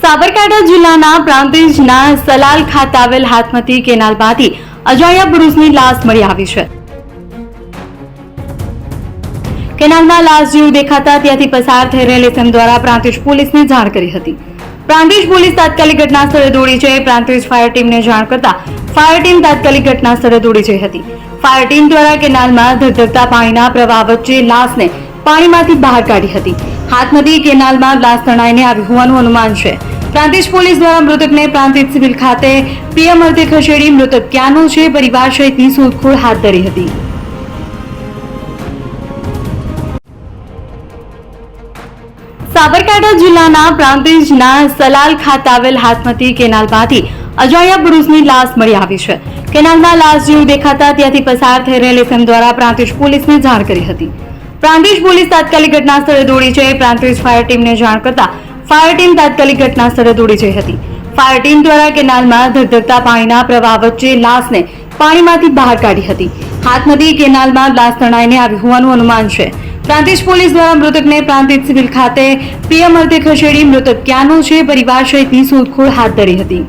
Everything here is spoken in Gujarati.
સાબરકાંઠા જિલ્લાના પ્રાંતિજના સલાલ ખાતે આવેલ હાથમતી કેનાલમાંથી અજાણ્યા પુરુષની લાશ મળી આવી છે। કેનાલમાં લાશ જેવું દેખાતા ત્યાંથી પસાર થઈ રહેલ એસએમ દ્વારા પ્રાંતિજ પોલીસને જાણ કરી હતી। પ્રાંતિજ પોલીસ તાત્કાલિક ઘટના સ્થળે દોડી જઈ પ્રાંતિજ ફાયર ટીમને જાણ કરતા ફાયર ટીમ તાત્કાલિક ઘટના સ્થળે દોડી જઈ હતી। ફાયર ટીમ દ્વારા કેનાલમાં ધગધગતા પાણીના પ્રવાહ વચ્ચે લાશને પાણીમાંથી બહાર કાઢી હતી। હાથમતી કેનાલમાં લાશ તણાઈને આવી હોવાનું અનુમાન છે। પ્રાંતિજ પોલીસ દ્વારા મૃતકને પ્રાંતિજ સિવિલ ખાતે પીએમ અર્થે ખસેડી મૃતક ક્યાંનો છે પરિવાર સહિતની શોધખોળ હાથ ધરી હતી। સાબરકાંઠા જિલ્લાના પ્રાંતિજના સલાલ ખાતે આવેલ હાથમતી કેનાલમાંથી અજાણ્યા પુરુષની લાશ મળી આવી છે। કેનાલમાં લાશ જેવું દેખાતા ત્યાંથી પસાર થઈ રહેલ એસએમ દ્વારા પ્રાંતિજ પોલીસને જાણ કરી હતી। પ્રાંતિજ પોલીસ તાત્કાલિક ઘટના સ્થળે દોડી જઈ પ્રાંતિજ ફાયર ટીમને જાણ કરતા ફાયર ટીમ તાત્કાલિક ઘટના સ્થળે દોડી જઈ હતી। ફાયર ટીમ દ્વારા કેનાલમાં ધગધગતા પાણીના પ્રવાહ વચ્ચે લાશને પાણીમાંથી બહાર કાઢી હતી। હાથમતી કેનાલમાં લાશ તણાઈને આવી હોવાનું અનુમાન છે। પ્રાંતિજ પોલીસ દ્વારા મૃતકને પ્રાંતિજ સિવિલ ખાતે પીએમ અર્થે ખસેડી મૃતક ક્યાંનો છે પરિવાર સહિતની શોધખોળ હાથ ધરી હતી।